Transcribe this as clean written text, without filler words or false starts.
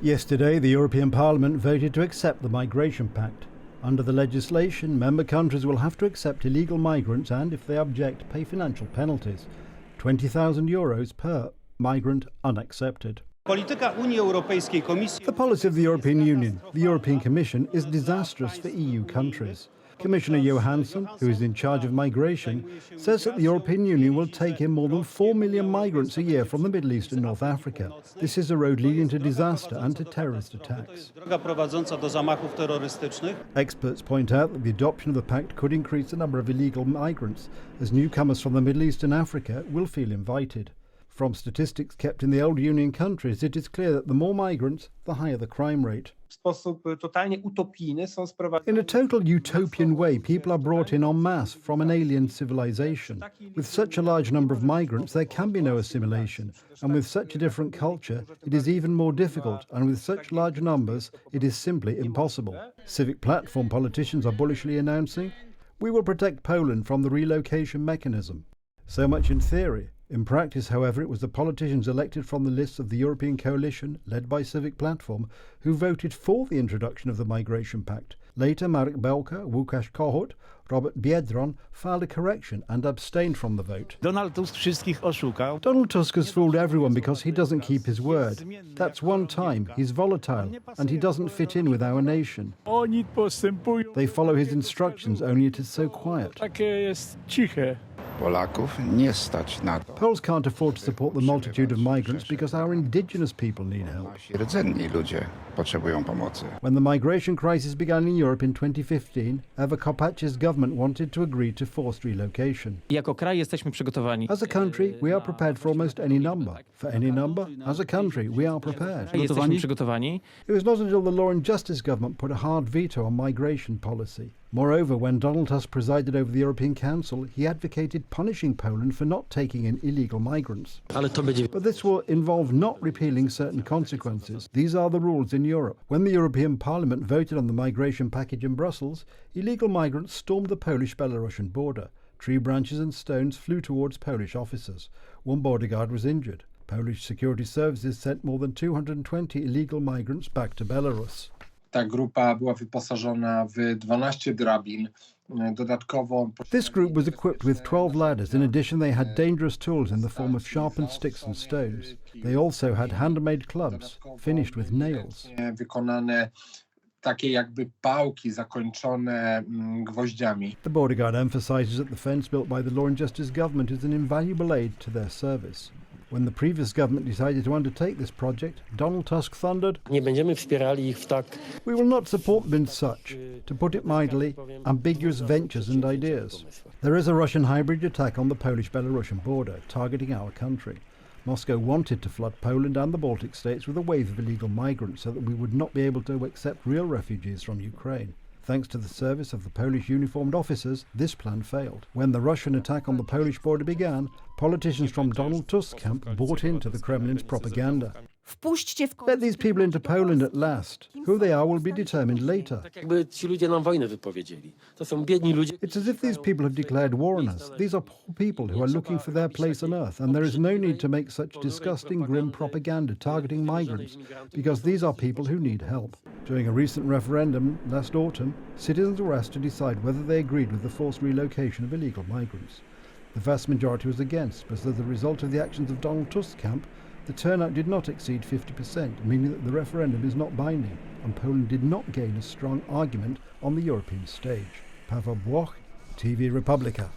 Yesterday, the European Parliament voted to accept the Migration Pact. Under the legislation, member countries will have to accept illegal migrants and, if they object, pay financial penalties. €20,000 per migrant unaccepted. The policy of the European Union, the European Commission, is disastrous for EU countries. Commissioner Johansson, who is in charge of migration, says that the European Union will take in more than 4 million migrants a year from the Middle East and North Africa. This is a road leading to disaster and to terrorist attacks. Experts point out that the adoption of the pact could increase the number of illegal migrants, as newcomers from the Middle East and Africa will feel invited. From statistics kept in the old Union countries, it is clear that the more migrants, the higher the crime rate. In a total utopian way, people are brought in en masse from an alien civilization. With such a large number of migrants, there can be no assimilation, and with such a different culture, it is even more difficult, and with such large numbers, it is simply impossible. Civic platform politicians are bullishly announcing, "We will protect Poland from the relocation mechanism." So much in theory. In practice, however, it was the politicians elected from the lists of the European coalition, led by Civic Platform, who voted for the introduction of the Migration Pact. Later, Marek Belka, Łukasz Kohut, Robert Biedron filed a correction and abstained from the vote. Donald Tusk has fooled everyone because he doesn't keep his word. That's one time, he's volatile, and he doesn't fit in with our nation. They follow his instructions, only it is so quiet. Poles can't afford to support the multitude of migrants because our indigenous people need help. When the migration crisis began in Europe in 2015, Ewa Kopac's government wanted to agree to forced relocation. As a country, we are prepared for almost any number. For any number, as a country, we are prepared. It was not until the Law and Justice government put a hard veto on migration policy. Moreover, when Donald Tusk presided over the European Council, he advocated punishing Poland for not taking in illegal migrants. But this will involve not repealing certain consequences. These are the rules in Europe. When the European Parliament voted on the migration package in Brussels, illegal migrants stormed the Polish-Belarusian border. Tree branches and stones flew towards Polish officers. One border guard was injured. Polish security services sent more than 220 illegal migrants back to Belarus. Ta grupa była wyposażona w 12 drabin. Dodatkowo... This group was equipped with 12 ladders. In addition, they had dangerous tools in the form of sharpened sticks and stones. They also had handmade clubs, finished with nails. Wykonane takie jakby pałki zakończone gwoździami. The border guard emphasizes that the fence built by the Law and Justice government is an invaluable aid to their service. When the previous government decided to undertake this project, Donald Tusk thundered, "We will not support them in such, to put it mildly, ambiguous ventures and ideas." There is a Russian hybrid attack on the Polish-Belarusian border, targeting our country. Moscow wanted to flood Poland and the Baltic states with a wave of illegal migrants so that we would not be able to accept real refugees from Ukraine. Thanks to the service of the Polish uniformed officers, this plan failed. When the Russian attack on the Polish border began, politicians from Donald Tusk's camp bought into the Kremlin's propaganda. Let these people into Poland at last. Who they are will be determined later. It's as if these people have declared war on us. These are poor people who are looking for their place on earth, and there is no need to make such disgusting, grim propaganda targeting migrants, because these are people who need help. During a recent referendum last autumn, citizens were asked to decide whether they agreed with the forced relocation of illegal migrants. The vast majority was against, but as a result of the actions of Donald Tusk's camp, the turnout did not exceed 50%, meaning that the referendum is not binding, and Poland did not gain a strong argument on the European stage. Paweł Błoch, TV Republica.